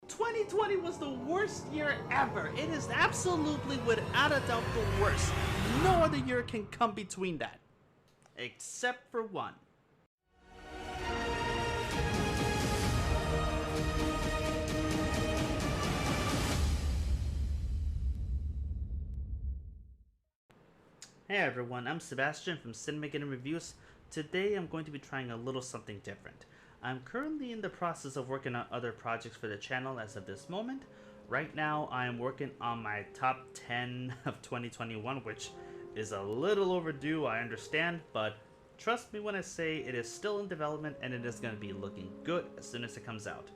2020 was the worst year ever. It is absolutely, without a doubt, the worst. No other year can come between that. Except for one. Hey everyone, I'm Sebastian from Cinemageddon Reviews. Today I'm going to be trying a little something different. I'm currently in the process of working on other projects for the channel as of this moment. Right now I am working on my top 10 of 2021, which is a little overdue, I understand, but trust me when I say it is still in development and it is going to be looking good as soon as it comes out.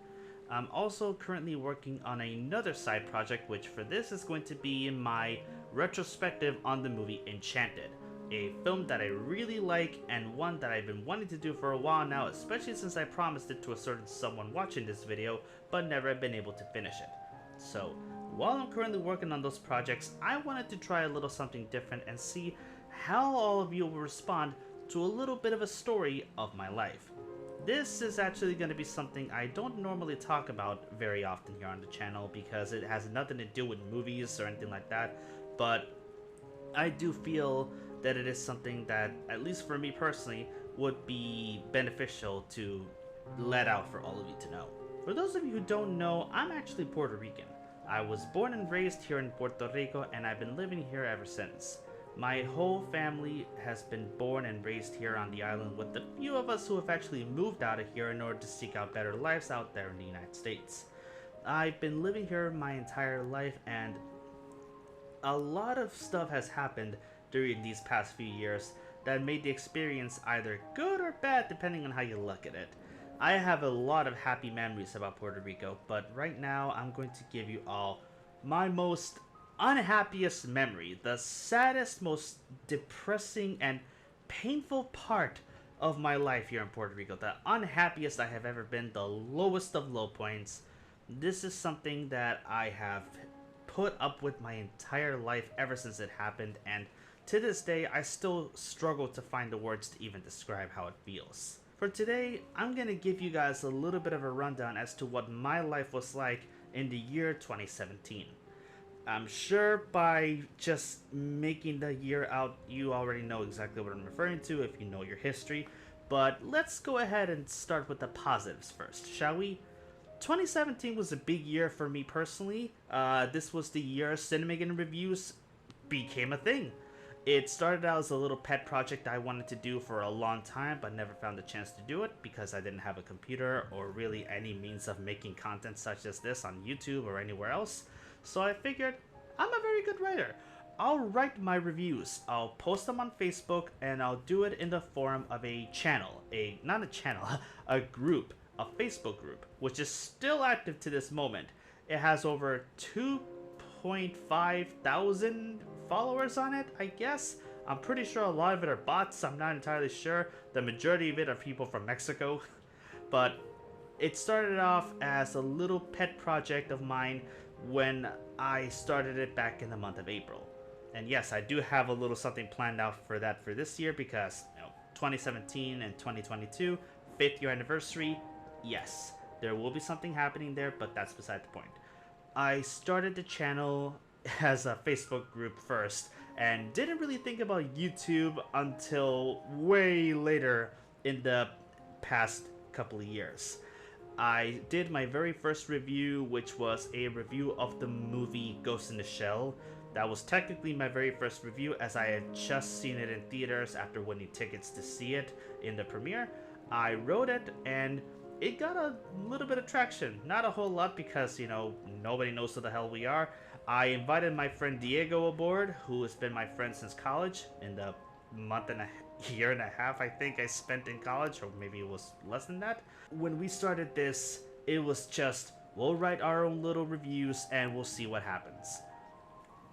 I'm also currently working on another side project, which for this is going to be my retrospective on the movie Enchanted, a film that I really like and one that I've been wanting to do for a while now, especially since I promised it to a certain someone watching this video, but never have been able to finish it. So, while I'm currently working on those projects, I wanted to try a little something different and see how all of you will respond to a little bit of a story of my life. This is actually going to be something I don't normally talk about very often here on the channel because it has nothing to do with movies or anything like that, but I do feel that it is something that, at least for me personally, would be beneficial to let out for all of you to know. For those of you who don't know, I'm actually Puerto Rican. I was born and raised here in Puerto Rico and I've been living here ever since. My whole family has been born and raised here on the island, with the few of us who have actually moved out of here in order to seek out better lives out there in the United States. I've been living here my entire life and a lot of stuff has happened during these past few years that made the experience either good or bad depending on how you look at it. I have a lot of happy memories about Puerto Rico, but right now I'm going to give you all my most unhappiest memory, the saddest, most depressing and painful part of my life here in Puerto Rico, the unhappiest I have ever been, the lowest of low points. This is something that I have put up with my entire life ever since it happened, and to this day I still struggle to find the words to even describe how it feels. For today, I'm gonna give you guys a little bit of a rundown as to what my life was like in the year 2017. I'm sure by just making the year out, you already know exactly what I'm referring to if you know your history, but let's go ahead and start with the positives first, shall we? 2017 was a big year for me personally. This was the year Cinemageddon Reviews became a thing. It started out as a little pet project I wanted to do for a long time, but never found the chance to do it because I didn't have a computer or really any means of making content such as this on YouTube or anywhere else. So I figured, I'm a very good writer. I'll write my reviews, I'll post them on Facebook, and I'll do it in the form of a channel. Not a channel, a group, a Facebook group, which is still active to this moment. It has over 2.5 thousand followers on it, I guess. I'm pretty sure a lot of it are bots, I'm not entirely sure. The majority of it are people from Mexico. But it started off as a little pet project of mine when I started it back in the month of April. And yes, I do have a little something planned out for that for this year because, 2017 and 2022, 5th year anniversary, yes, there will be something happening there, but that's beside the point. I started the channel as a Facebook group first and didn't really think about YouTube until way later in the past couple of years. I did my very first review, which was a review of the movie Ghost in the Shell. That was technically my very first review as I had just seen it in theaters after winning tickets to see it in the premiere. I wrote it and it got a little bit of traction. Not a whole lot because, nobody knows who the hell we are. I invited my friend Diego aboard, who has been my friend since college, in the year and a half I think I spent in college, or maybe it was less than that. When we started this, it was just, we'll write our own little reviews and we'll see what happens.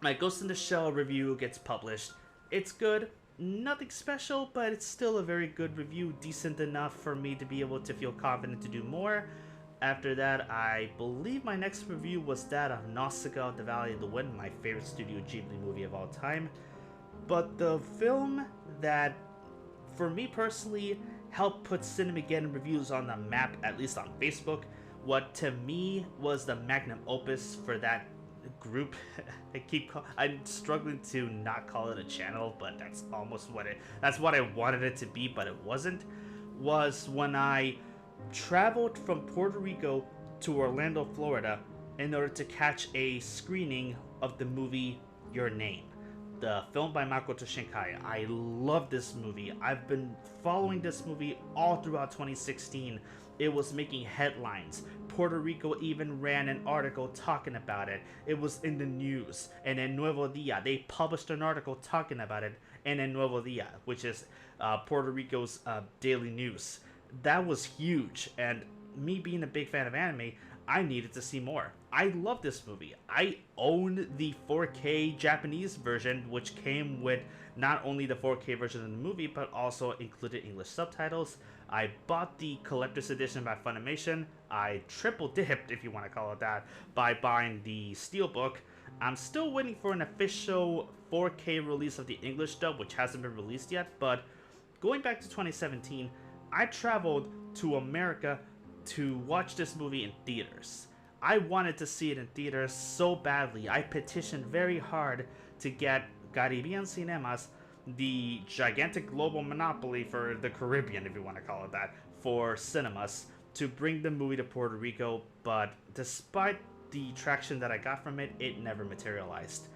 My Ghost in the Shell review gets published. It's good. Nothing special, but it's still a very good review, decent enough for me to be able to feel confident to do more. After that, I believe my next review was that of Nausicaa: The Valley of the Wind, my favorite Studio Ghibli movie of all time. But the film that, for me personally, helped put Cinemageddon Reviews on the map, at least on Facebook, what to me was the magnum opus for that group. I'm struggling to not call it a channel, but that's what I wanted it to be, but it wasn't. Was when I traveled from Puerto Rico to Orlando, Florida, in order to catch a screening of the movie Your Name, the film by Makoto Shinkai. I love this movie. I've been following this movie all throughout 2016. It was making headlines. Puerto Rico even ran an article talking about it. It was in the news. And in Nuevo Dia, they published an article talking about it. And in Nuevo Dia, which is Puerto Rico's daily news. That was huge. And me being a big fan of anime, I needed to see more. I love this movie. I own the 4K Japanese version, which came with not only the 4K version of the movie, but also included English subtitles. I bought the collector's edition by Funimation. I triple dipped, if you want to call it that, by buying the Steelbook. I'm still waiting for an official 4K release of the English dub, which hasn't been released yet, but going back to 2017, I traveled to America to watch this movie in theaters. I wanted to see it in theaters so badly. I petitioned very hard to get Caribbean Cinemas, the gigantic global monopoly for the Caribbean, if you want to call it that, for cinemas, to bring the movie to Puerto Rico, but despite the traction that I got from it, it never materialized.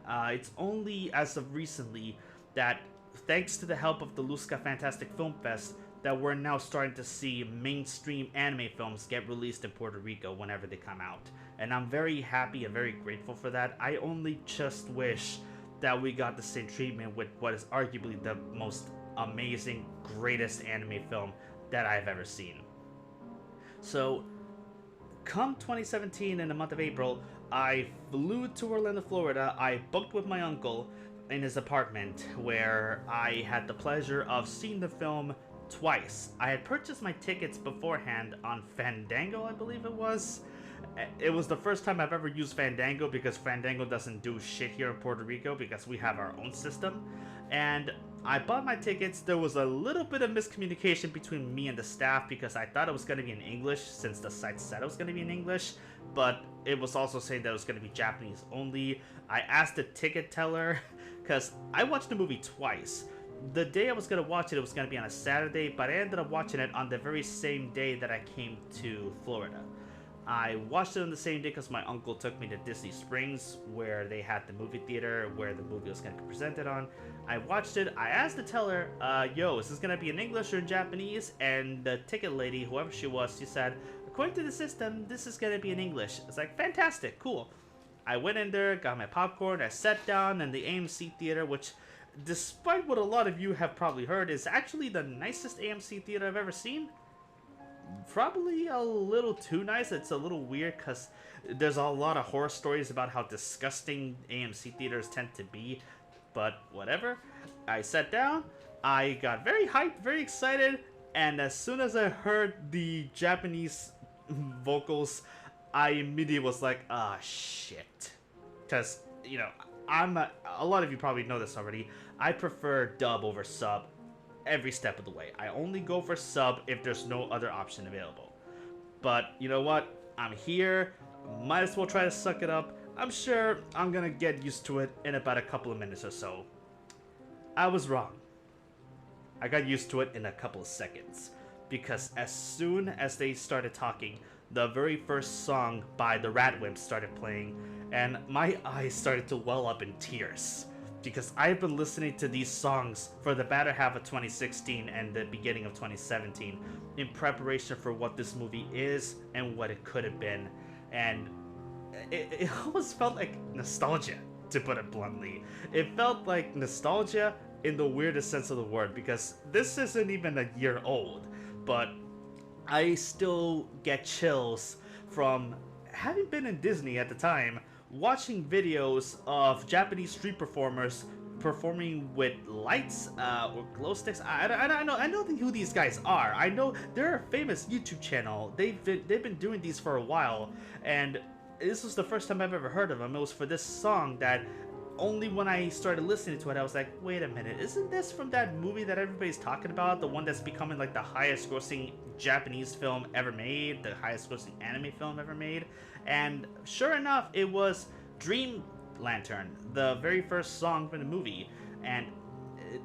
It's only as of recently that, thanks to the help of the Luzca Fantastic Film Fest, that we're now starting to see mainstream anime films get released in Puerto Rico whenever they come out. And I'm very happy and very grateful for that. I only just wish that we got the same treatment with what is arguably the most amazing, greatest anime film that I've ever seen. So, come 2017 in the month of April, I flew to Orlando, Florida. I booked with my uncle in his apartment, where I had the pleasure of seeing the film twice. I had purchased my tickets beforehand on Fandango, I believe it was. It was the first time I've ever used Fandango, because Fandango doesn't do shit here in Puerto Rico because we have our own system. And I bought my tickets. There was a little bit of miscommunication between me and the staff, because I thought it was going to be in English since the site said it was going to be in English, but it was also saying that it was going to be Japanese only. I asked the ticket teller, because I watched the movie twice. The day I was going to watch it, it was going to be on a Saturday, but I ended up watching it on the very same day that I came to Florida. I watched it on the same day because my uncle took me to Disney Springs, where they had the movie theater where the movie was going to be presented on. I watched it. I asked the teller, yo, is this going to be in English or in Japanese? And the ticket lady, whoever she was, she said, according to the system, this is going to be in English. It's like, fantastic, cool. I went in there, got my popcorn, I sat down in the AMC theater, which, despite what a lot of you have probably heard, is actually the nicest AMC theater I've ever seen. Probably a little too nice. It's a little weird because there's a lot of horror stories about how disgusting AMC theaters tend to be, but whatever. I sat down, I got very hyped, very excited, and as soon as I heard the Japanese vocals, I immediately was like, ah, shit. Because, you know, a lot of you probably know this already, I prefer dub over sub every step of the way. I only go for sub if there's no other option available. But you know what? I'm here. Might as well try to suck it up. I'm sure I'm gonna get used to it in about a couple of minutes or so. I was wrong. I got used to it in a couple of seconds. Because as soon as they started talking, the very first song by the Radwimps started playing, and my eyes started to well up in tears. Because I've been listening to these songs for the better half of 2016 and the beginning of 2017 in preparation for what this movie is and what it could have been. And it almost felt like nostalgia, to put it bluntly. It felt like nostalgia in the weirdest sense of the word, because this isn't even a year old, but I still get chills from having been in Disney at the time, watching videos of Japanese street performers performing with lights or glow sticks. I know who these guys are. I know they're a famous YouTube channel. They've been doing these for a while, and this was the first time I've ever heard of them. It was for this song that only when I started listening to it, I was like, wait a minute, isn't this from that movie that everybody's talking about? The one that's becoming like the highest grossing Japanese film ever made, the highest grossing anime film ever made. And sure enough, it was Dream Lantern, the very first song from the movie. And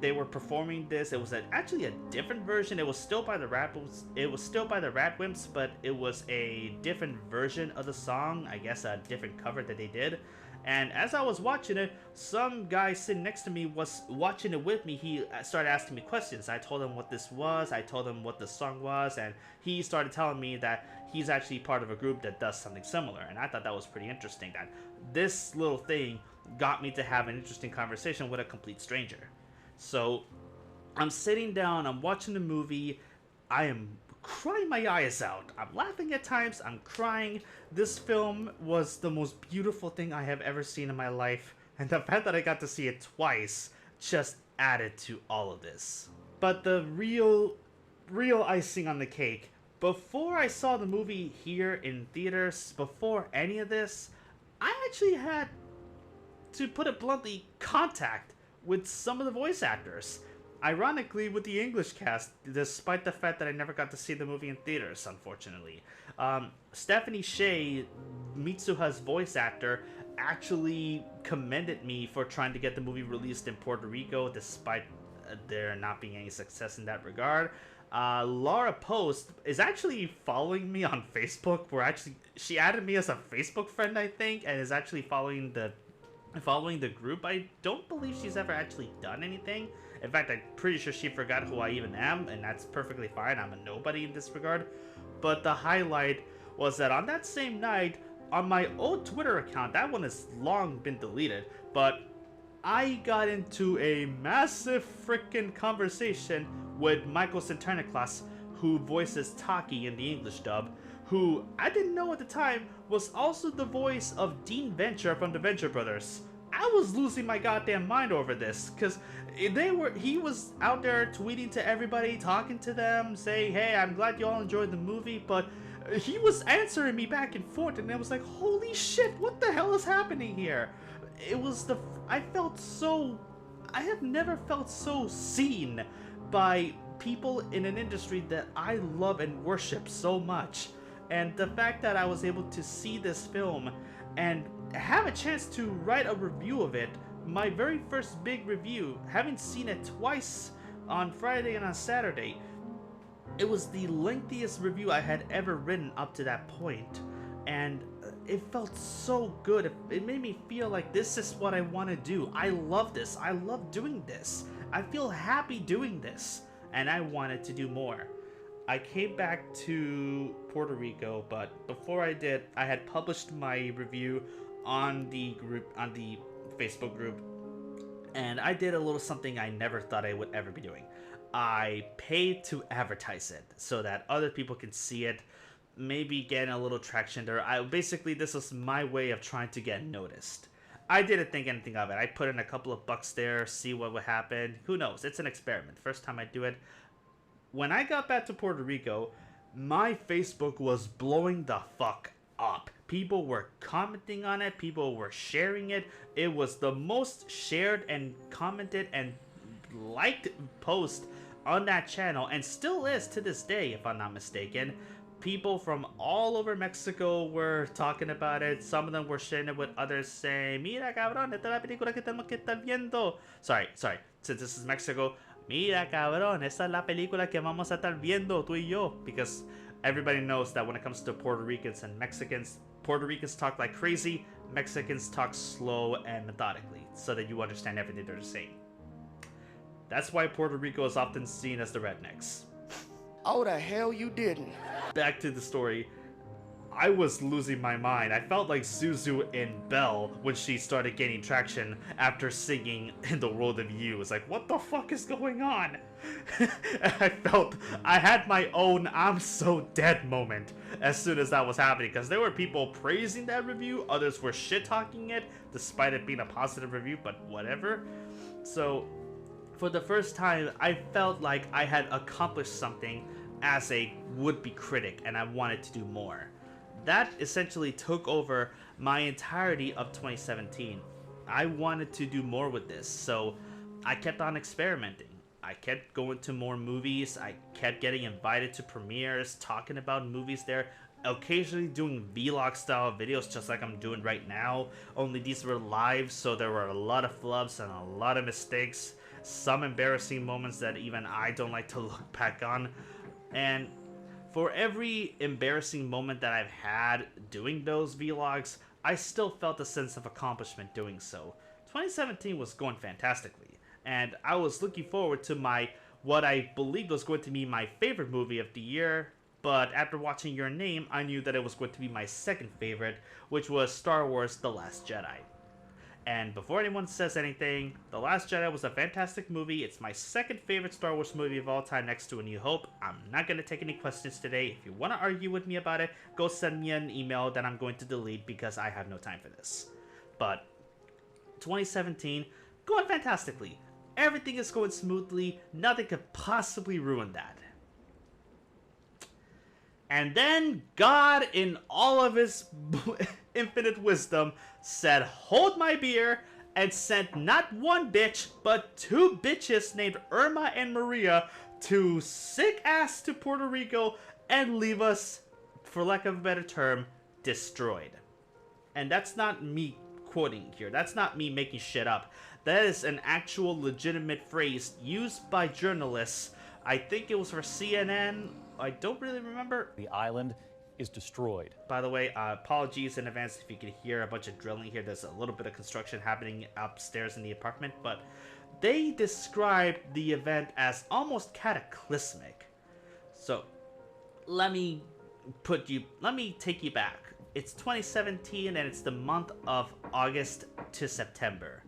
they were performing this. It was actually a different version. It was still by the Radwimps, but it was a different version of the song. I guess a different cover that they did. And as I was watching it, some guy sitting next to me was watching it with me. He started asking me questions. I told him what this was. I told him what the song was, and he started telling me that he's actually part of a group that does something similar. And I thought that was pretty interesting. That this little thing got me to have an interesting conversation with a complete stranger. So I'm sitting down, I'm watching the movie, I am crying my eyes out. I'm laughing at times, I'm crying. This film was the most beautiful thing I have ever seen in my life, and the fact that I got to see it twice just added to all of this. But the real icing on the cake, before I saw the movie here in theaters, before any of this, I actually had, to put it bluntly, contact with some of the voice actors. Ironically, with the English cast, despite the fact that I never got to see the movie in theaters, unfortunately. Stephanie Shea, Mitsuha's voice actor, actually commended me for trying to get the movie released in Puerto Rico, despite there not being any success in that regard. Laura Post is actually following me on Facebook. She added me as a Facebook friend, I think, and is actually following the group. I don't believe she's ever actually done anything. In fact, I'm pretty sure she forgot who I even am, and that's perfectly fine. I'm a nobody in this regard. But the highlight was that on that same night, on my old Twitter account, that one has long been deleted, but I got into a massive freaking conversation with Michael Centerniclas, who voices Taki in the English dub, who I didn't know at the time was also the voice of Dean Venture from the Venture Brothers. I was losing my goddamn mind over this, because he was out there tweeting to everybody, talking to them, saying, hey, I'm glad you all enjoyed the movie, but he was answering me back and forth, and I was like, holy shit, what the hell is happening here? I have never felt so seen by people in an industry that I love and worship so much. And the fact that I was able to see this film and have a chance to write a review of it, my very first big review, having seen it twice on Friday and on Saturday, it was the lengthiest review I had ever written up to that point. And it felt so good. It made me feel like this is what I want to do. I love this. I love doing this. I feel happy doing this. And I wanted to do more. I came back to Puerto Rico, but before I did, I had published my review on the Facebook group, and I did a little something I never thought I would ever be doing. I paid to advertise it so that other people can see it, maybe get a little traction there. Basically, this was my way of trying to get noticed. I didn't think anything of it. I put in a couple of bucks there, see what would happen. Who knows? It's an experiment. First time I do it. When I got back to Puerto Rico, my Facebook was blowing the fuck up. People were commenting on it. People were sharing it. It was the most shared and commented and liked post on that channel, and still is to this day, if I'm not mistaken. People from all over Mexico were talking about it. Some of them were sharing it with others, saying, mira cabrón, esta es la película que tenemos que estar viendo. Sorry. Since this is Mexico, mira cabrón, esta es la película que vamos a estar viendo, tú y yo. Because everybody knows that when it comes to Puerto Ricans and Mexicans, Puerto Ricans talk like crazy, Mexicans talk slow and methodically, so that you understand everything they're saying. That's why Puerto Rico is often seen as the rednecks. Oh, the hell you didn't. Back to the story. I was losing my mind. I felt like Suzu in Belle when she started gaining traction after singing In the World of You. It's like, what the fuck is going on? I had my own I'm so dead moment as soon as that was happening, because there were people praising that review, others were shit-talking it, despite it being a positive review, but whatever. So, for the first time, I felt like I had accomplished something as a would-be critic, and I wanted to do more. That essentially took over my entirety of 2017. I wanted to do more with this, so I kept on experimenting. I kept going to more movies. I kept getting invited to premieres, talking about movies there, occasionally doing vlog style videos just like I'm doing right now. Only these were live, so there were a lot of flubs and a lot of mistakes, some embarrassing moments that even I don't like to look back on. And for every embarrassing moment that I've had doing those vlogs, I still felt a sense of accomplishment doing so. 2017 was going fantastically, and I was looking forward to what I believed was going to be my favorite movie of the year, but after watching Your Name, I knew that it was going to be my second favorite, which was Star Wars The Last Jedi. And before anyone says anything, The Last Jedi was a fantastic movie. It's my second favorite Star Wars movie of all time next to A New Hope. I'm not going to take any questions today. If you want to argue with me about it, go send me an email that I'm going to delete because I have no time for this. But 2017, going fantastically. Everything is going smoothly. Nothing could possibly ruin that. And then God, in all of his infinite wisdom, said, "Hold my beer," and sent not one bitch, but two bitches named Irma and Maria to sick ass to Puerto Rico and leave us, for lack of a better term, destroyed. And that's not me quoting here. That's not me making shit up. That is an actual legitimate phrase used by journalists. I think it was for CNN. I don't really remember. The island is destroyed. By the way, apologies in advance if you can hear a bunch of drilling here. There's a little bit of construction happening upstairs in the apartment, but they described the event as almost cataclysmic. So, let me take you back. It's 2017 and it's the month of August to September.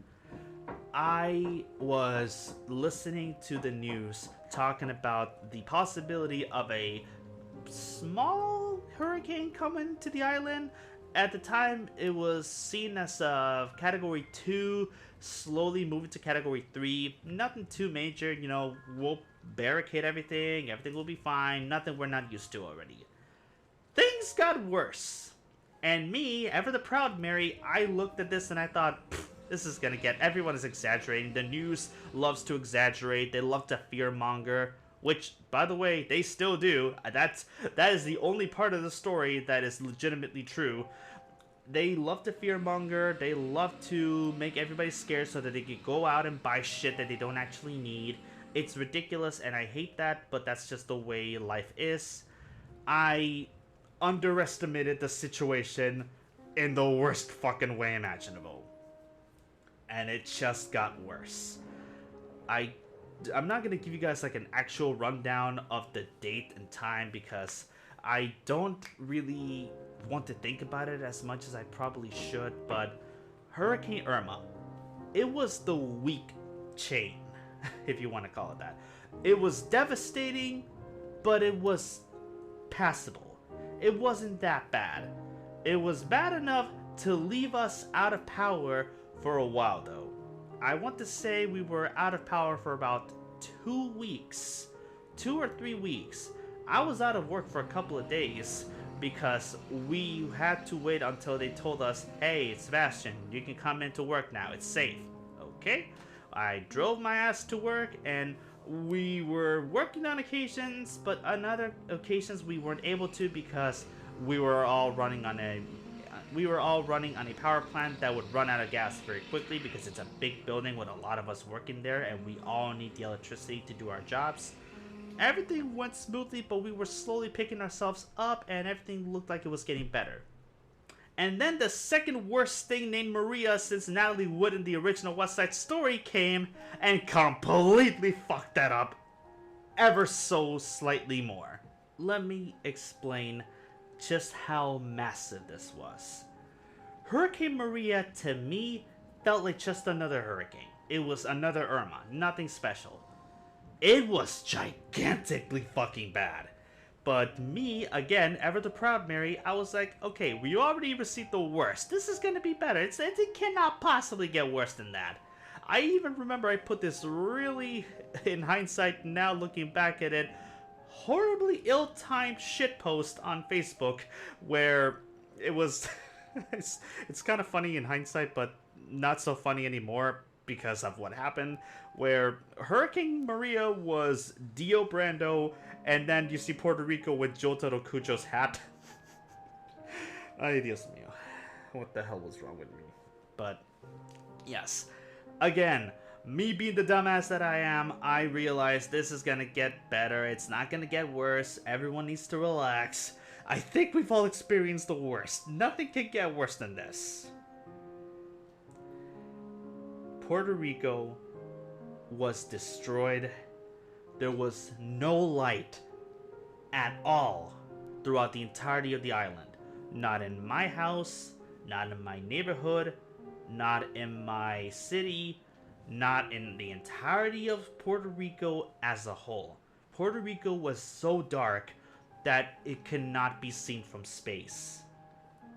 I was listening to the news talking about the possibility of a small hurricane coming to the island. At the time, it was seen as a Category 2, slowly moving to Category 3. Nothing too major, you know, we'll barricade everything will be fine, nothing we're not used to already. Things got worse. And me, ever the proud Mary, I looked at this and I thought, this is gonna get, everyone is exaggerating. The news loves to exaggerate, they love to fearmonger, which, by the way, they still do. That is the only part of the story that is legitimately true. They love to fearmonger, they love to make everybody scared so that they can go out and buy shit that they don't actually need. It's ridiculous and I hate that, but that's just the way life is. I underestimated the situation in the worst fucking way imaginable. And it just got worse. I'm not going to give you guys like an actual rundown of the date and time because I don't really want to think about it as much as I probably should, but Hurricane Irma, it was the weak chain, if you want to call it that. It was devastating, but it was passable. It wasn't that bad. It was bad enough to leave us out of power for a while though. I want to say we were out of power for about 2 weeks. 2 or 3 weeks. I was out of work for a couple of days because we had to wait until they told us, hey, Sebastian, you can come into work now. It's safe. Okay? I drove my ass to work and we were working on occasions, but on other occasions we weren't able to because we were all running on a power plant that would run out of gas very quickly because it's a big building with a lot of us working there and we all need the electricity to do our jobs. Everything went smoothly, but we were slowly picking ourselves up and everything looked like it was getting better. And then the second worst thing named Maria since Natalie Wood in the original West Side Story came and completely fucked that up ever so slightly more. Let me explain just how massive this was. Hurricane Maria to me felt like just another hurricane. It was another Irma, nothing special. It was gigantically fucking bad. But me, again, ever the proud Mary, I was like, okay, we already received the worst. This is gonna be better. It cannot possibly get worse than that. I even remember I put this really, in hindsight, now looking back at it, horribly ill-timed shitpost on Facebook where it was, it's kind of funny in hindsight, but not so funny anymore. because of what happened, where Hurricane Maria was Dio Brando, and then you see Puerto Rico with Jotaro Kujo's hat. Ay, Dios mío. What the hell was wrong with me? But, yes. Again, me being the dumbass that I am, I realize this is gonna get better. It's not gonna get worse. Everyone needs to relax. I think we've all experienced the worst. Nothing can get worse than this. Puerto Rico was destroyed. There was no light at all throughout the entirety of the island. Not in my house, not in my neighborhood, not in my city, not in the entirety of Puerto Rico as a whole. Puerto Rico was so dark that it could not be seen from space.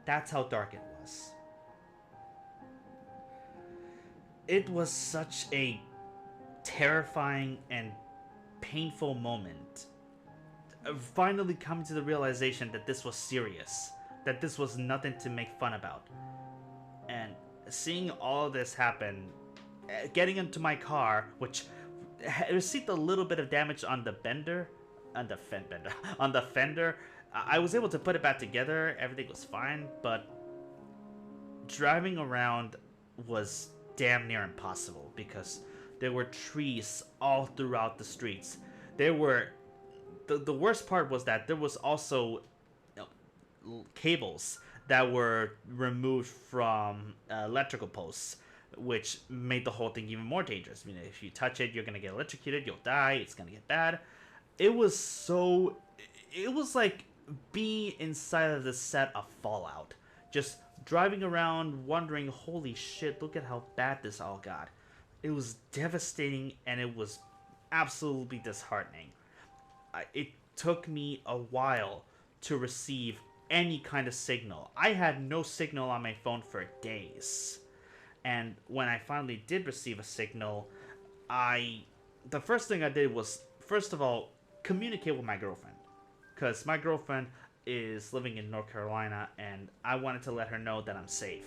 That's how dark it was. It was such a terrifying and painful moment. Finally coming to the realization that this was serious, that this was nothing to make fun about. And seeing all this happen, getting into my car, which received a little bit of damage on the fender. I was able to put it back together. Everything was fine, but driving around was damn near impossible because there were trees all throughout the streets. There were the worst part was that there was also cables that were removed from electrical posts, which made the whole thing even more dangerous. I mean, if you touch it, you're gonna get electrocuted, you'll die, it's gonna get bad. It was like being inside of the set of Fallout. Just driving around wondering, holy shit, look at how bad this all got. It was devastating and it was absolutely disheartening. It took me a while to receive any kind of signal. I had no signal on my phone for days. And when I finally did receive a signal, the first thing I did was, first of all, communicate with my girlfriend. Because my girlfriend is living in North Carolina, and I wanted to let her know that I'm safe.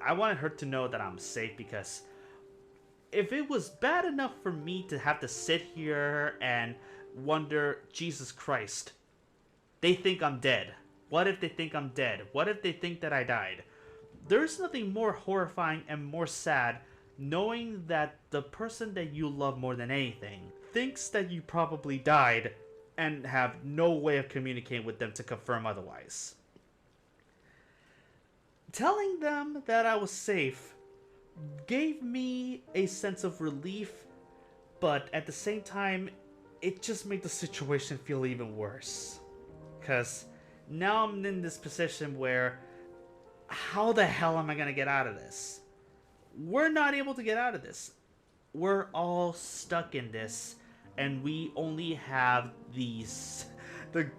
I wanted her to know that I'm safe because if it was bad enough for me to have to sit here and wonder, Jesus Christ, they think I'm dead. What if they think I'm dead? What if they think that I died? There's nothing more horrifying and more sad knowing that the person that you love more than anything thinks that you probably died and have no way of communicating with them to confirm otherwise. Telling them that I was safe gave me a sense of relief, but at the same time, it just made the situation feel even worse. Because now I'm in this position where, how the hell am I going to get out of this? We're not able to get out of this. We're all stuck in this, and we only have the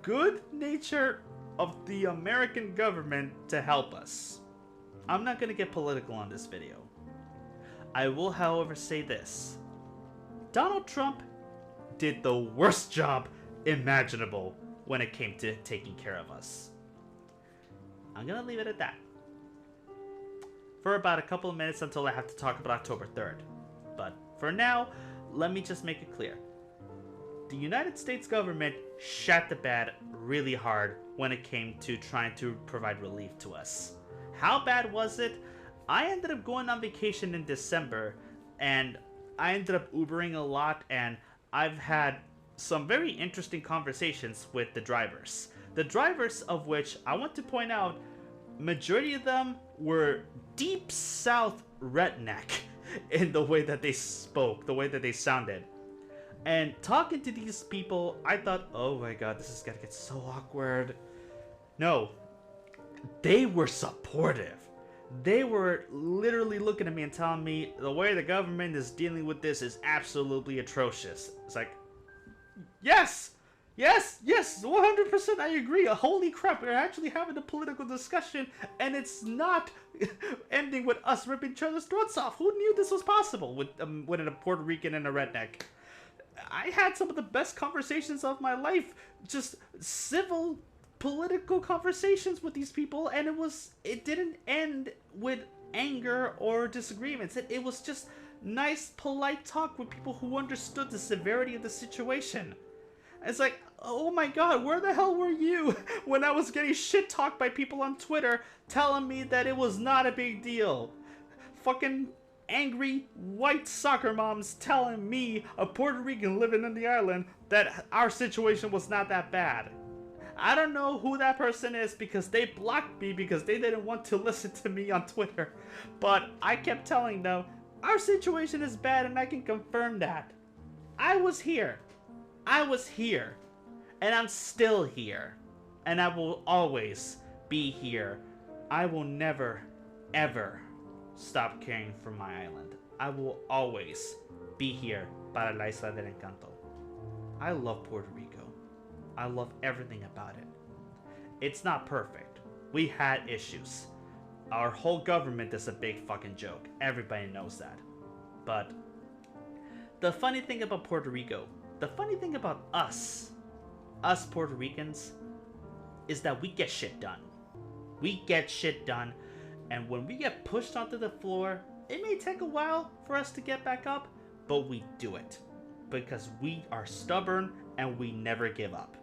good nature of the American government to help us. I'm not going to get political on this video. I will, however, say this. Donald Trump did the worst job imaginable when it came to taking care of us. I'm going to leave it at that. For about a couple of minutes until I have to talk about October 3rd. But for now, let me just make it clear. The United States government shat the bed really hard when it came to trying to provide relief to us. How bad was it? I ended up going on vacation in December, and I ended up Ubering a lot, and I've had some very interesting conversations with the drivers. The drivers of which I want to point out, majority of them were deep south redneck in the way that they spoke, the way that they sounded. And talking to these people, I thought, oh my god, this is gonna get so awkward. No, they were supportive. They were literally looking at me and telling me the way the government is dealing with this is absolutely atrocious. It's like, yes, 100% I agree. Holy crap, we're actually having a political discussion and it's not ending with us ripping each other's throats off. Who knew this was possible with a Puerto Rican and a redneck? I had some of the best conversations of my life. Just civil political conversations with these people, and it didn't end with anger or disagreements. It was just nice, polite talk with people who understood the severity of the situation. It's like, oh my god, where the hell were you when I was getting shit talked by people on Twitter telling me that it was not a big deal? Fucking angry white soccer moms telling me, a Puerto Rican living on the island, that our situation was not that bad. I don't know who that person is because they blocked me because they didn't want to listen to me on Twitter. But I kept telling them, our situation is bad, and I can confirm that. I was here. I was here. And I'm still here. And I will always be here. I will never, ever stop caring for my island. I will always be here para la Isla del Encanto. I love Puerto Rico. I love everything about it. It's not perfect. We had issues. Our whole government is a big fucking joke. Everybody knows that. But the funny thing about Puerto Rico, the funny thing about us Puerto Ricans, is that we get shit done. We get shit done, and when we get pushed onto the floor, it may take a while for us to get back up, but we do it. Because we are stubborn and we never give up.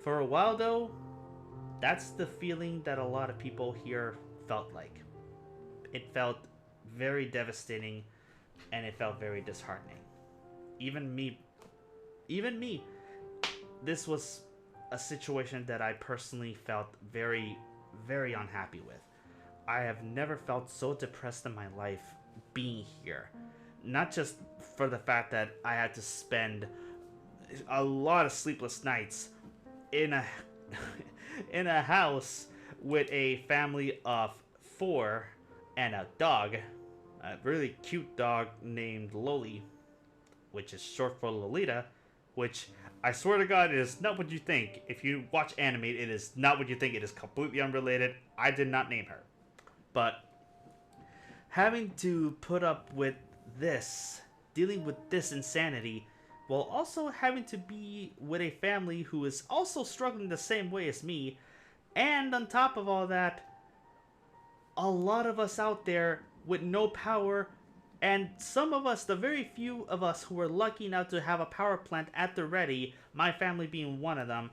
For a while though, that's the feeling that a lot of people here felt like. It felt very devastating, and it felt very disheartening. Even me, this was a situation that I personally felt very, very unhappy with. I have never felt so depressed in my life being here. Not just for the fact that I had to spend a lot of sleepless nights in a in a house with a family of 4 and a dog, a really cute dog named Loli, which is short for Lolita, which I swear to God, it is not what you think. If you watch anime, it is not what you think. It is completely unrelated. I did not name her. But having to put up with this, dealing with this insanity, while also having to be with a family who is also struggling the same way as me, and on top of all that, a lot of us out there with no power, and some of us, the very few of us who were lucky enough to have a power plant at the ready, my family being one of them,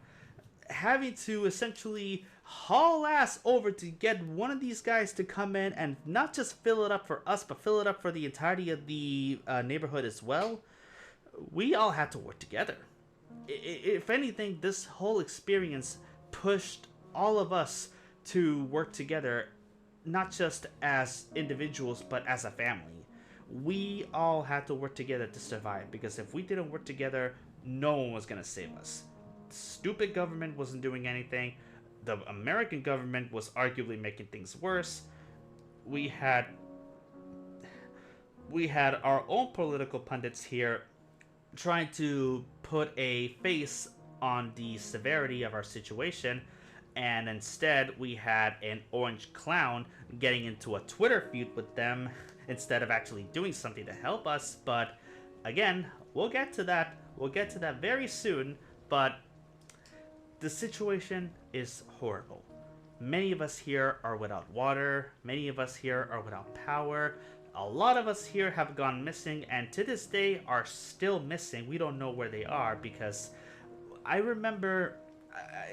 having to essentially haul ass over to get one of these guys to come in and not just fill it up for us, but fill it up for the entirety of the neighborhood as well. We all had to work together. If anything, this whole experience pushed all of us to work together, not just as individuals, but as a family. We all had to work together to survive, because if we didn't work together, no one was going to save us. The stupid government wasn't doing anything. The American government was arguably making things worse. We had our own political pundits here trying to put a face on the severity of our situation, and instead we had an orange clown getting into a Twitter feud with them instead of actually doing something to help us. But again, we'll get to that. We'll get to that very soon, but the situation is horrible. Many of us here are without water. Many of us here are without power. A lot of us here have gone missing, and to this day are still missing. We don't know where they are, because I remember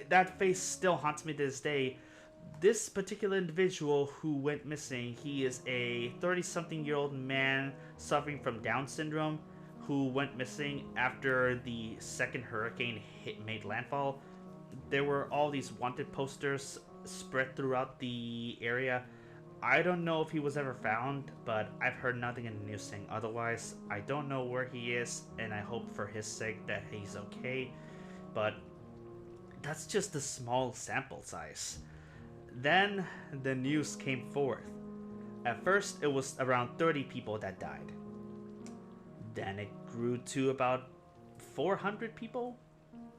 that face still haunts me to this day. This particular individual who went missing, he is a 30-something-year-old man suffering from Down syndrome who went missing after the second hurricane made landfall. There were all these wanted posters spread throughout the area. I don't know if he was ever found, but I've heard nothing in the news saying otherwise. I don't know where he is, and I hope for his sake that he's okay. But that's just a small sample size. Then the news came forth. At first, it was around 30 people that died. Then it grew to about 400 people,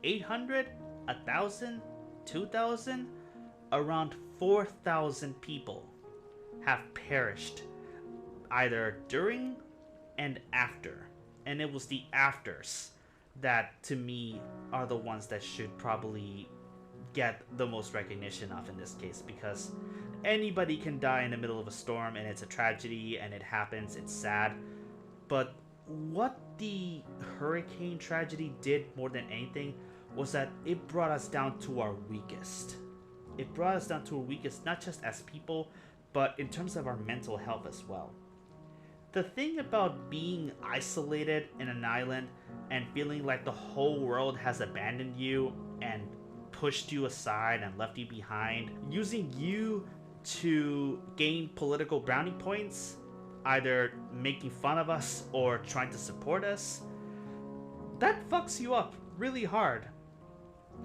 800, 1,000, 2,000. Around 4,000 people have perished either during and after. And it was the afters that, to me, are the ones that should probably get the most recognition of in this case, because anybody can die in the middle of a storm and it's a tragedy and it happens, it's sad. But what the hurricane tragedy did more than anything was that it brought us down to our weakest. It brought us down to our weakest, not just as people, but in terms of our mental health as well. The thing about being isolated in an island and feeling like the whole world has abandoned you and pushed you aside and left you behind, using you to gain political brownie points, either making fun of us or trying to support us, that fucks you up really hard.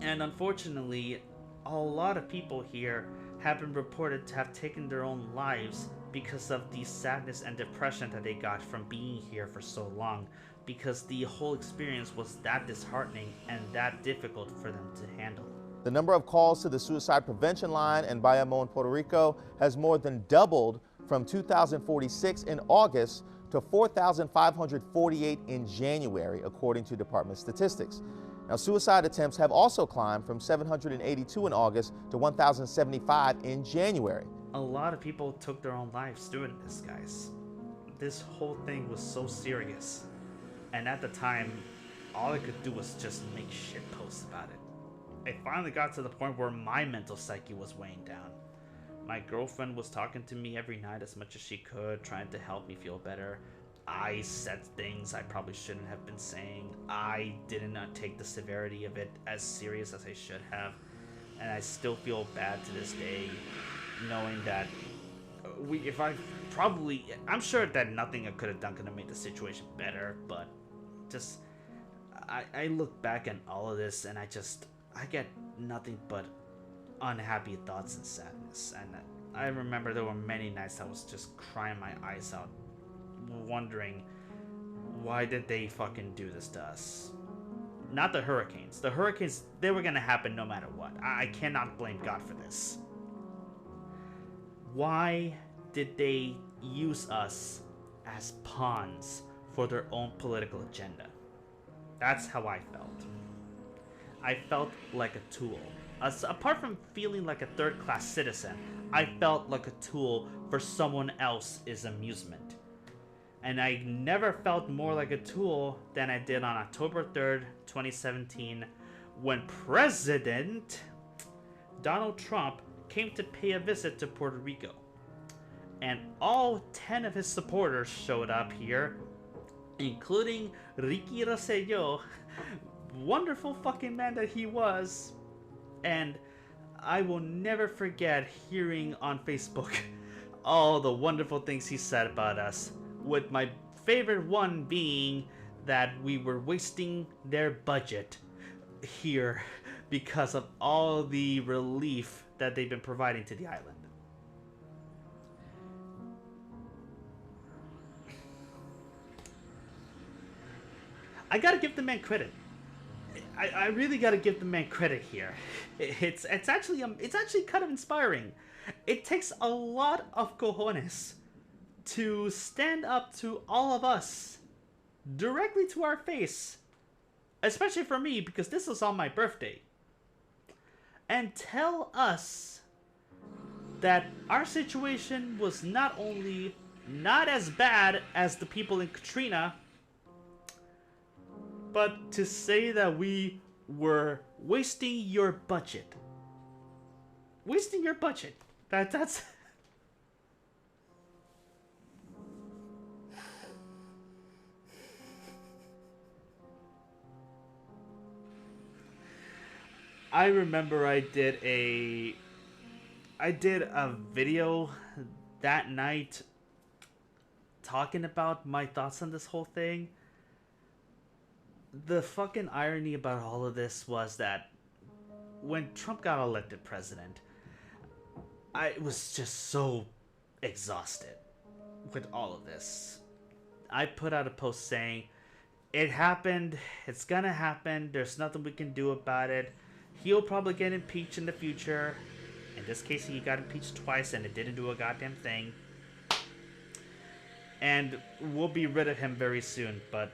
And unfortunately, a lot of people here have been reported to have taken their own lives because of the sadness and depression that they got from being here for so long, because the whole experience was that disheartening and that difficult for them to handle. The number of calls to the suicide prevention line in Bayamón, Puerto Rico has more than doubled from 2,046 in August to 4,548 in January, according to department statistics. Now, suicide attempts have also climbed from 782 in August to 1,075 in January. A lot of people took their own lives doing this, guys. This whole thing was so serious. And at the time, all I could do was just make shit posts about it. It finally got to the point where my mental psyche was weighing down. My girlfriend was talking to me every night as much as she could, trying to help me feel better. I said things I probably shouldn't have been saying. I did not take the severity of it as serious as I should have. And I still feel bad to this day, knowing that I'm sure that nothing I could have done could have made the situation better, but just, I look back at all of this and I get nothing but unhappy thoughts and sadness. And I remember there were many nights I was just crying my eyes out, wondering, why did they fucking do this to us? Not the hurricanes. The hurricanes, they were gonna happen no matter what. I cannot blame God for this. Why did they use us as pawns for their own political agenda? That's how I felt. I felt like a tool. Apart from feeling like a third-class citizen, I felt like a tool for someone else's amusement. And I never felt more like a tool than I did on October 3rd, 2017, when President Donald Trump came to pay a visit to Puerto Rico. And all 10 of his supporters showed up here, including Ricky Rosselló, wonderful fucking man that he was. And I will never forget hearing on Facebook all the wonderful things he said about us, with my favorite one being that we were wasting their budget here because of all the relief that they've been providing to the island. I gotta give the man credit. I really gotta give the man credit here. It's actually kind of inspiring. It takes a lot of cojones to stand up to all of us directly to our face, especially for me, because this was on my birthday, and tell us that our situation was not only not as bad as the people in Katrina, but to say that we were wasting your budget. Wasting your budget. That's I remember I did a video that night talking about my thoughts on this whole thing. The fucking irony about all of this was that when Trump got elected president, I was just so exhausted with all of this. I put out a post saying, it happened, it's gonna happen, there's nothing we can do about it. He'll probably get impeached in the future. In this case, he got impeached twice and it didn't do a goddamn thing. And we'll be rid of him very soon, but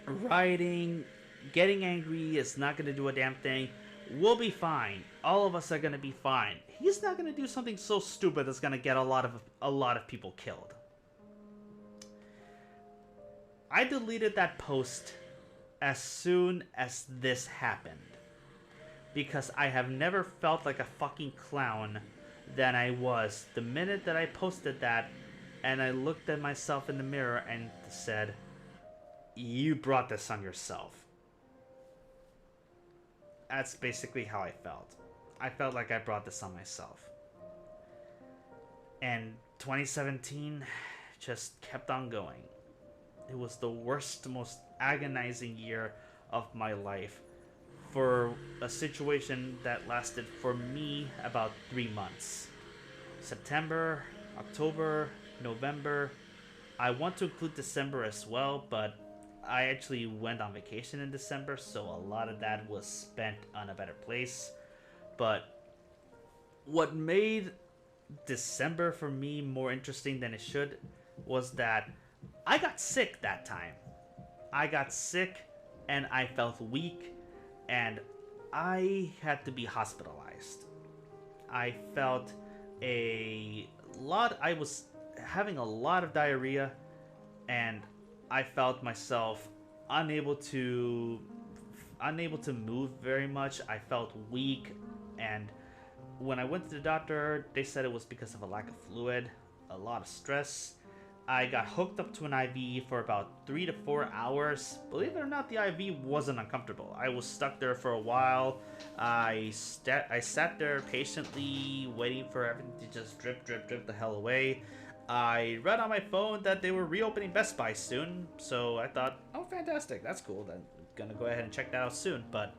rioting, getting angry is not going to do a damn thing. We'll be fine. All of us are gonna be fine. He's not gonna do something so stupid that's gonna get a lot of people killed. I deleted that post as soon as this happened, because I have never felt like a fucking clown than I was the minute that I posted that, and I looked at myself in the mirror and said, "You brought this on yourself." That's basically how I felt. I felt like I brought this on myself. And 2017 just kept on going. It was the worst, most agonizing year of my life for a situation that lasted for me about 3 months. September, October, November. I want to include December as well, but I actually went on vacation in December, so a lot of that was spent on a better place. But what made December for me more interesting than it should was that I got sick that time. I got sick and I felt weak and I had to be hospitalized. I felt I was having a lot of diarrhea and I felt myself unable to move very much. I felt weak, and when I went to the doctor, they said it was because of a lack of fluid, a lot of stress. I got hooked up to an IV for about 3 to 4 hours. Believe it or not, the IV wasn't uncomfortable. I was stuck there for a while. I sat there patiently, waiting for everything to just drip the hell away. I read on my phone that they were reopening Best Buy soon, so I thought, oh, fantastic, that's cool. Then I'm gonna go ahead and check that out soon. But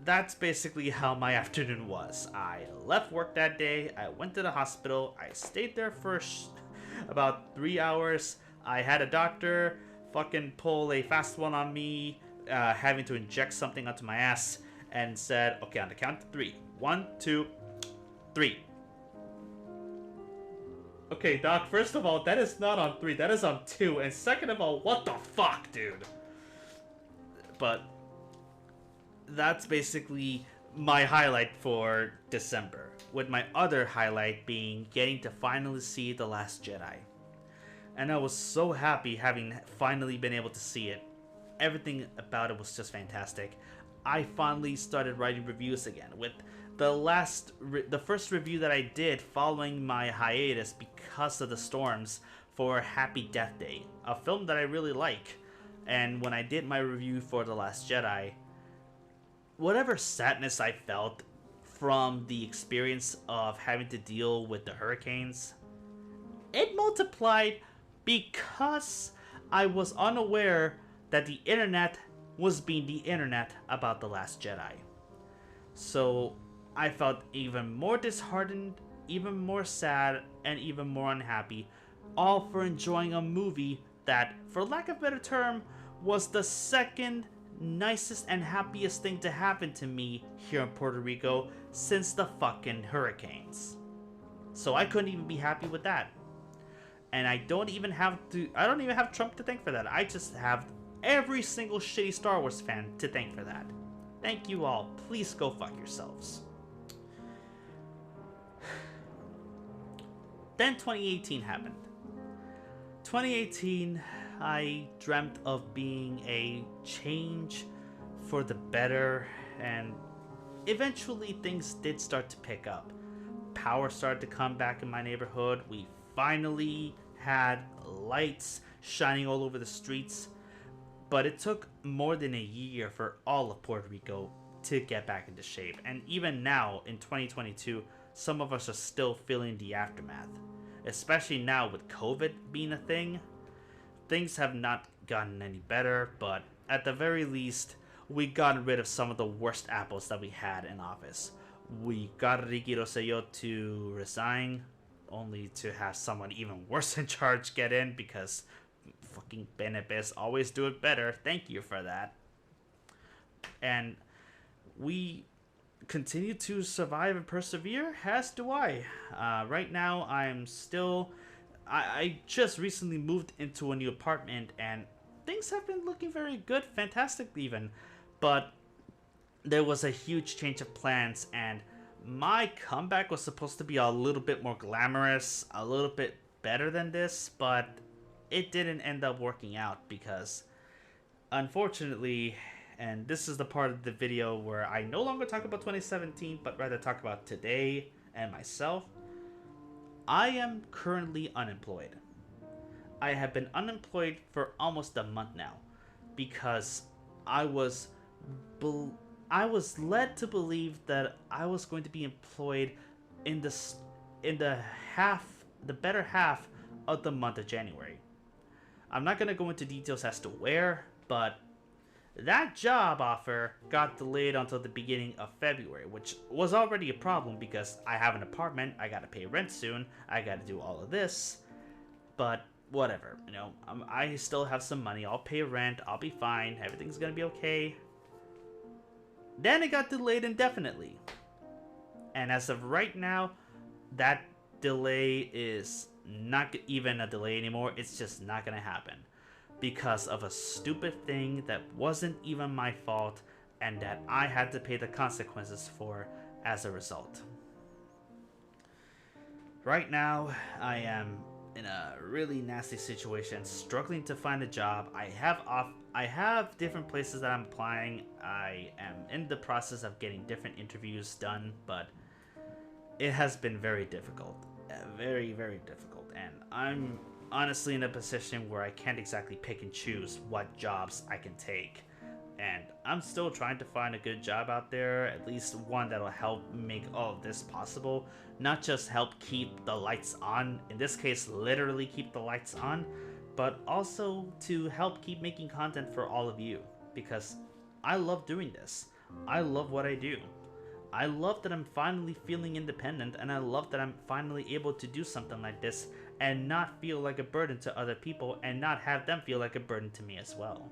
that's basically how my afternoon was. I left work that day. I went to the hospital. I stayed there for about 3 hours. I had a doctor fucking pull a fast one on me, having to inject something onto my ass, and said, okay, on the count of 3. 1, 2, 3. Okay, Doc, first of all, that is not on 3, that is on 2, and second of all, what the fuck, dude? But that's basically my highlight for December, with my other highlight being getting to finally see The Last Jedi. And I was so happy having finally been able to see it. Everything about it was just fantastic. I finally started writing reviews again, with the first review that I did following my hiatus because of the storms for Happy Death Day, a film that I really like. And when I did my review for The Last Jedi, whatever sadness I felt from the experience of having to deal with the hurricanes, it multiplied because I was unaware that the internet was being the internet about The Last Jedi. So I felt even more disheartened, even more sad, and even more unhappy, all for enjoying a movie that, for lack of a better term, was the second nicest and happiest thing to happen to me here in Puerto Rico since the fucking hurricanes. So I couldn't even be happy with that. And I don't even have Trump to thank for that. I just have every single shitty Star Wars fan to thank for that. Thank you all. Please go fuck yourselves. Then 2018 happened. 2018, I dreamt of being a change for the better, and eventually things did start to pick up. Power started to come back in my neighborhood. We finally had lights shining all over the streets, but it took more than a year for all of Puerto Rico to get back into shape. And even now, in 2022, some of us are still feeling the aftermath. Especially now with COVID being a thing. Things have not gotten any better, but at the very least, we got rid of some of the worst apples that we had in office. We got Ricky Rosselló to resign, only to have someone even worse in charge get in, because fucking PNPs always do it better. Thank you for that. And we continue to survive and persevere, as do I. Right now, I just recently moved into a new apartment, and things have been looking very good, fantastic even. But there was a huge change of plans, and my comeback was supposed to be a little bit more glamorous, a little bit better than this, but it didn't end up working out because, unfortunately, and this is the part of the video where I no longer talk about 2017, but rather talk about today and myself, I am currently unemployed. I have been unemployed for almost a month now because I was led to believe that I was going to be employed in the better half of the month of January. I'm not going to go into details as to where, but that job offer got delayed until the beginning of February, which was already a problem because I have an apartment, I got to pay rent soon, I got to do all of this, but whatever, you know, I still have some money, I'll pay rent, I'll be fine, everything's going to be okay. Then it got delayed indefinitely. And as of right now, that delay is not even a delay anymore. It's just not going to happen because of a stupid thing that wasn't even my fault and that I had to pay the consequences for as a result. Right now, I am in a really nasty situation, struggling to find a job. I have different places that I'm applying. I am in the process of getting different interviews done, but it has been very difficult. Very, very difficult. And I'm honestly in a position where I can't exactly pick and choose what jobs I can take. And I'm still trying to find a good job out there, at least one that'll help make all of this possible. Not just help keep the lights on, in this case literally keep the lights on, but also to help keep making content for all of you. Because I love doing this. I love what I do. I love that I'm finally feeling independent, and I love that I'm finally able to do something like this and not feel like a burden to other people and not have them feel like a burden to me as well.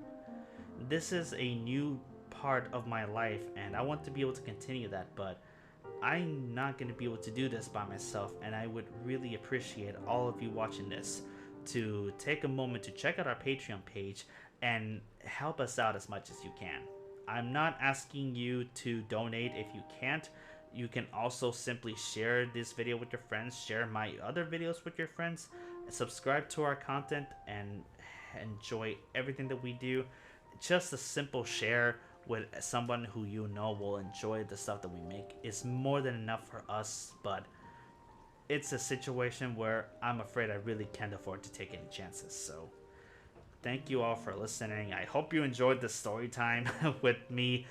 This is a new part of my life and I want to be able to continue that, but I'm not going to be able to do this by myself, and I would really appreciate all of you watching this to take a moment to check out our Patreon page and help us out as much as you can. I'm not asking you to donate if you can't. You can also simply share this video with your friends, share my other videos with your friends, subscribe to our content, and enjoy everything that we do. Just a simple share with someone who you know will enjoy the stuff that we make is more than enough for us, but it's a situation where I'm afraid I really can't afford to take any chances. So thank you all for listening. I hope you enjoyed the story time with me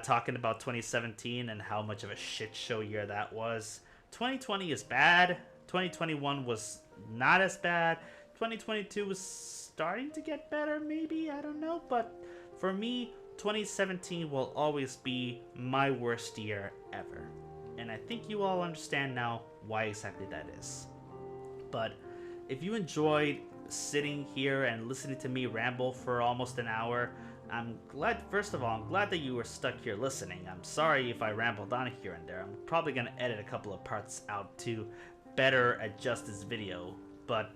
talking about 2017 and how much of a shit show year that was. 2020 is bad. 2021 was not as bad. 2022 was starting to get better, maybe, I don't know, but for me, 2017 will always be my worst year ever. And I think you all understand now why exactly that is. But if you enjoyed sitting here and listening to me ramble for almost an hour, I'm glad, first of all, I'm glad that you were stuck here listening. I'm sorry if I rambled on here and there. I'm probably going to edit a couple of parts out to better adjust this video. But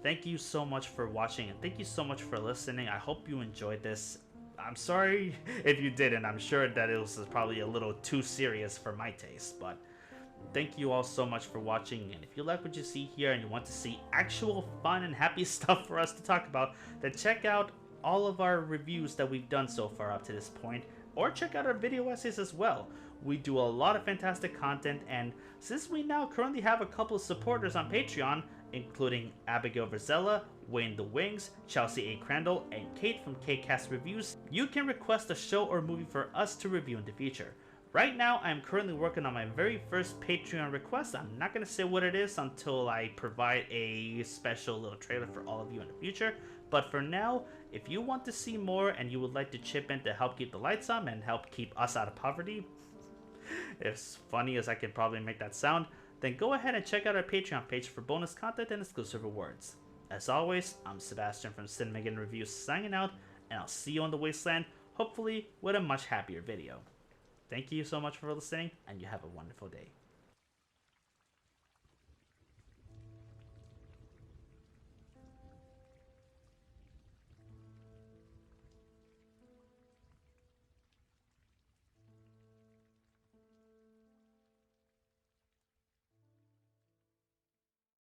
thank you so much for watching, and thank you so much for listening. I hope you enjoyed this. I'm sorry if you didn't. I'm sure that it was probably a little too serious for my taste, but thank you all so much for watching. And if you like what you see here and you want to see actual fun and happy stuff for us to talk about, then check out all of our reviews that we've done so far up to this point, or check out our video essays as well. We do a lot of fantastic content, and since we now currently have a couple of supporters on Patreon, including Abigail Verzella, Wayne the Wings, Chelsea A Crandall, and Kate from KateCast Reviews, you can request a show or movie for us to review in the future. Right now, I'm currently working on my very first Patreon request. I'm not going to say what it is until I provide a special little trailer for all of you in the future. But for now, if you want to see more and you would like to chip in to help keep the lights on and help keep us out of poverty, as funny as I can probably make that sound, then go ahead and check out our Patreon page for bonus content and exclusive rewards. As always, I'm Sebastian from Cinemageddon Reviews signing out, and I'll see you on the wasteland, hopefully with a much happier video. Thank you so much for listening, and you have a wonderful day.